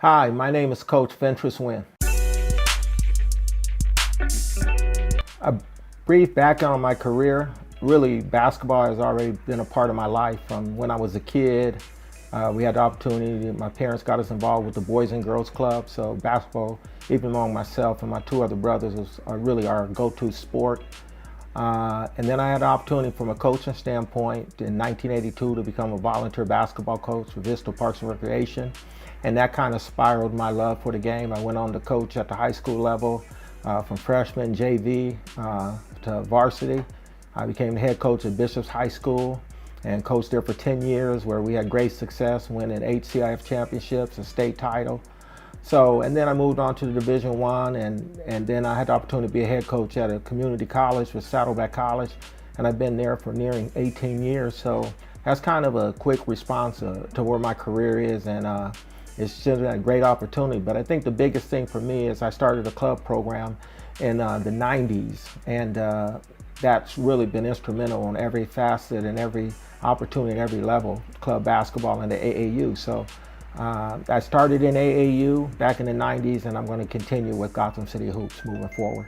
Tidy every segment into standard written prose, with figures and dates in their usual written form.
Hi, my name is Coach Winn. A brief background on my career. Really, basketball has already been a part of my life from when I was a kid. We had the opportunity, my parents got us involved with the Boys and Girls Club, so basketball, even among myself and my two other brothers, was really our go-to sport. And then I had the opportunity from a coaching standpoint in 1982 to become a volunteer basketball coach for Vista Parks and Recreation. And that kind of spiraled my love for the game. I went on to coach at the high school level, from freshman JV to varsity. I became the head coach at Bishop's High School and coached there for 10 years, where we had great success, winning 8 CIF championships, a state title. So, and then I moved on to the Division I, and then I had the opportunity to be a head coach at a community college with Saddleback College, and I've been there for nearing 18 years. So that's kind of a quick response to where my career is, and it's just a great opportunity. But I think the biggest thing for me is I started a club program in the 90s, and that's really been instrumental on every facet and every opportunity at every level, club basketball and the AAU. So I started in AAU back in the 90s, and I'm going to continue with Gotham City Hoops moving forward.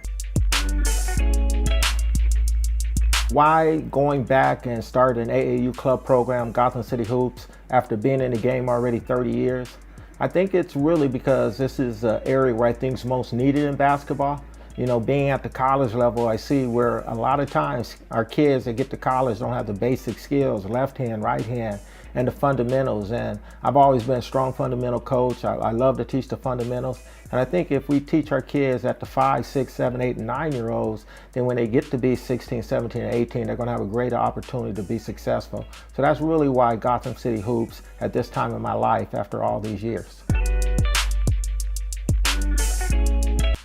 Why going back and start an AAU club program, Gotham City Hoops, after being in the game already 30 years? I think it's really because this is an area where I think is most needed in basketball. You know, being at the college level, I see where a lot of times our kids that get to college don't have the basic skills, left hand, right hand, and the fundamentals. And I've always been a strong fundamental coach. I love to teach the fundamentals. And I think if we teach our kids at the 5, 6, 7, 8, and 9-year-olds, then when they get to be 16, 17, and 18, they're going to have a greater opportunity to be successful. So that's really why Gotham City Hoops at this time in my life after all these years.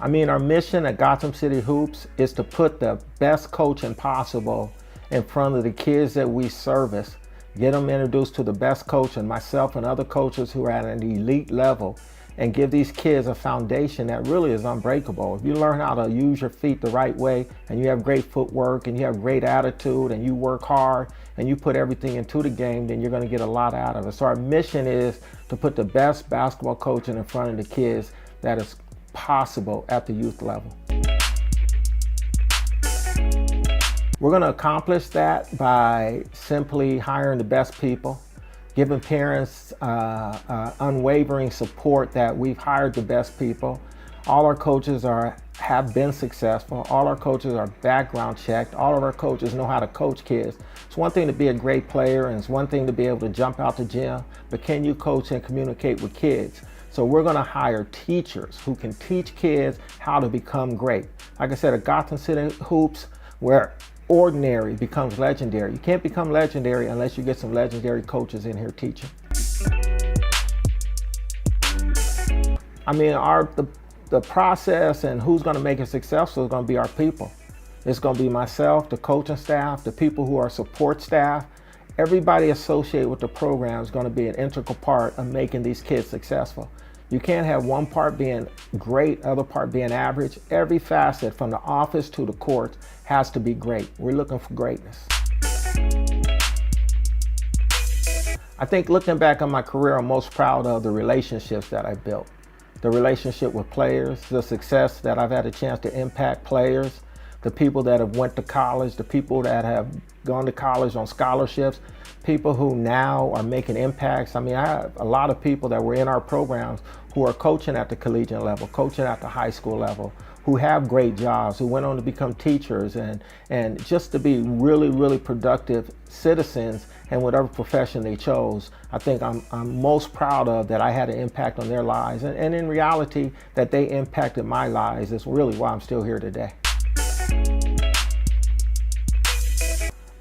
I mean, our mission at Gotham City Hoops is to put the best coaching possible in front of the kids that we service, get them introduced to the best coach and myself and other coaches who are at an elite level, and give these kids a foundation that really is unbreakable. If you learn how to use your feet the right way, and you have great footwork, and you have great attitude, and you work hard, and you put everything into the game, then you're going to get a lot out of it. So our mission is to put the best basketball coaching in front of the kids that is possible at the youth level. We're going to accomplish that by simply hiring the best people, giving parents unwavering support that we've hired the best people. All our coaches have been successful. All our coaches are background checked. All of our coaches know how to coach kids. It's one thing to be a great player, and it's one thing to be able to jump out the gym, but can you coach and communicate with kids? So we're going to hire teachers who can teach kids how to become great. Like I said, at Gotham City Hoops, where ordinary becomes legendary. You can't become legendary unless you get some legendary coaches in here teaching. I mean, the process and who's going to make it successful is going to be our people. It's going to be myself, the coaching staff, the people who are support staff. Everybody associated with the program is going to be an integral part of making these kids successful. You can't have one part being great, other part being average. Every facet from the office to the court has to be great. We're looking for greatness. I think looking back on my career, I'm most proud of the relationships that I built. The relationship with players, the success that I've had a chance to impact players, the people that have went to college, the people that have gone to college on scholarships, people who now are making impacts. I mean, I have a lot of people that were in our programs who are coaching at the collegiate level, coaching at the high school level, who have great jobs, who went on to become teachers, and just to be really, really productive citizens in whatever profession they chose. I think I'm most proud of that I had an impact on their lives. And in reality, that they impacted my lives is really why I'm still here today.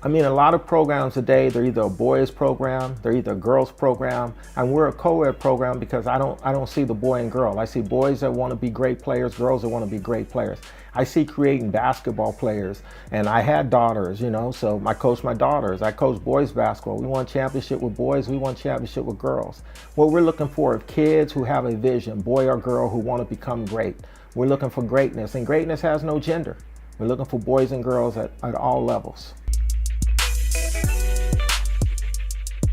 I mean, a lot of programs today, they're either a boys program, they're either a girls program, and we're a co-ed program because I don't see the boy and girl. I see boys that want to be great players, girls that want to be great players. I see creating basketball players, and I had daughters, you know, so I coached my daughters. I coached boys basketball. We won championship with boys, we won championship with girls. What we're looking for is kids who have a vision, boy or girl, who want to become great. We're looking for greatness, and greatness has no gender. We're looking for boys and girls at all levels.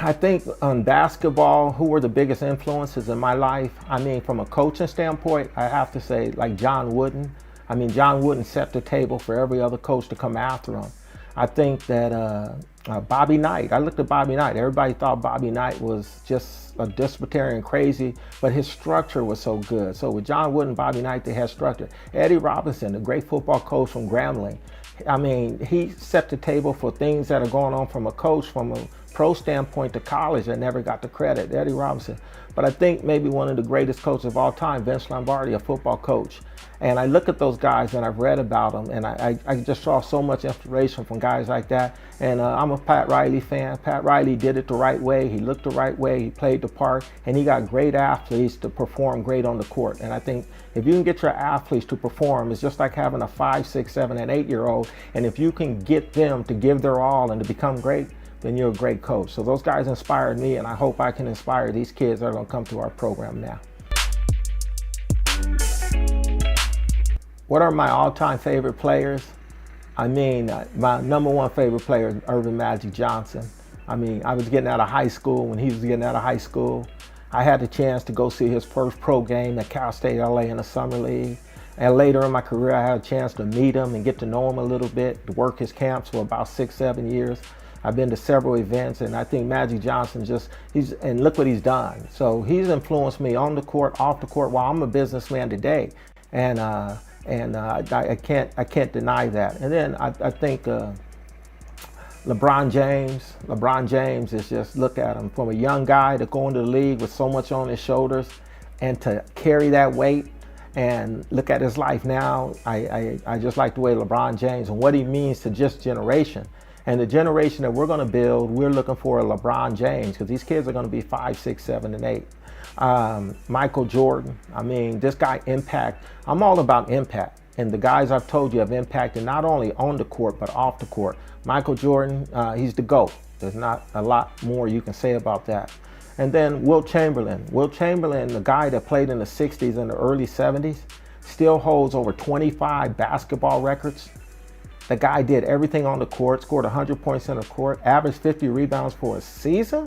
I think on basketball, who were the biggest influences in my life? I mean, from a coaching standpoint, I have to say like John Wooden. I mean, John Wooden set the table for every other coach to come after him. I think that Bobby Knight, I looked at Bobby Knight. Everybody thought Bobby Knight was just a disciplinarian crazy, but his structure was so good. So with John Wooden and Bobby Knight, they had structure. Eddie Robinson, the great football coach from Grambling, I mean, he set the table for things that are going on from a coach, from a pro standpoint to college that never got the credit, Eddie Robinson. But I think maybe one of the greatest coaches of all time, Vince Lombardi, a football coach. And I look at those guys and I've read about them, and I just saw so much inspiration from guys like that. And I'm a Pat Riley fan. Pat Riley did it the right way. He looked the right way. He played the part, and he got great athletes to perform great on the court. And I think if you can get your athletes to perform, it's just like having a 5, 6, 7, and 8-year-old. And if you can get them to give their all and to become great, then you're a great coach. So those guys inspired me, and I hope I can inspire these kids that are going to come to our program now. What are my all-time favorite players? I mean, my number one favorite player is Earvin Magic Johnson. I mean, I was getting out of high school when he was getting out of high school. I had the chance to go see his first pro game at Cal State LA in the Summer League. And later in my career, I had a chance to meet him and get to know him a little bit, to work his camps for about 6, 7 years. I've been to several events, and I think Magic Johnson and look what he's done. So he's influenced me on the court, off the court, while I'm a businessman today. And I can't deny that. And then I think LeBron James. LeBron James is just, look at him, from a young guy to go into the league with so much on his shoulders and to carry that weight. And look at his life now. I just like the way LeBron James and what he means to just generation. And the generation that we're going to build, we're looking for a LeBron James, because these kids are going to be 5, 6, 7, and 8. Michael Jordan, I mean, this guy impact. I'm all about impact. And the guys I've told you have impacted not only on the court, but off the court. Michael Jordan, he's the GOAT. There's not a lot more you can say about that. And then Wilt Chamberlain. Wilt Chamberlain, the guy that played in the 60s and the early 70s, still holds over 25 basketball records. The guy did everything on the court, scored 100 points in the court, averaged 50 rebounds for a season,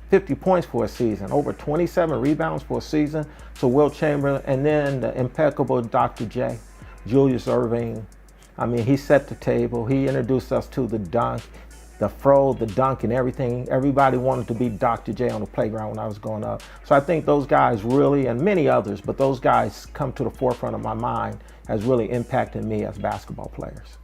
50 points for a season, over 27 rebounds for a season. So Wilt Chamberlain, and then the impeccable Dr. J, Julius Erving. I mean, he set the table. He introduced us to the dunk, the fro, the dunk, and everything. Everybody wanted to be Dr. J on the playground when I was growing up. So I think those guys really, and many others, but those guys come to the forefront of my mind as really impacting me as basketball players.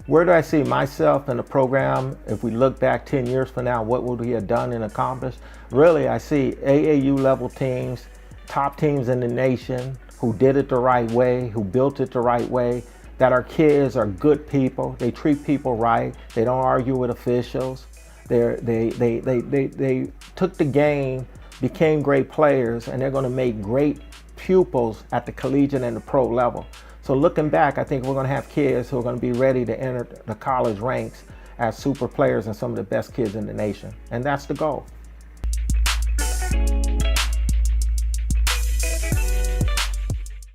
Where do I see myself in the program? If we look back 10 years from now, what would we have done and accomplished? Really, I see AAU level teams, top teams in the nation who did it the right way, who built it the right way, that our kids are good people. They treat people right. They don't argue with officials. They took the game, became great players, and they're going to make great pupils at the collegiate and the pro level. So looking back, I think we're going to have kids who are going to be ready to enter the college ranks as super players and some of the best kids in the nation. And that's the goal.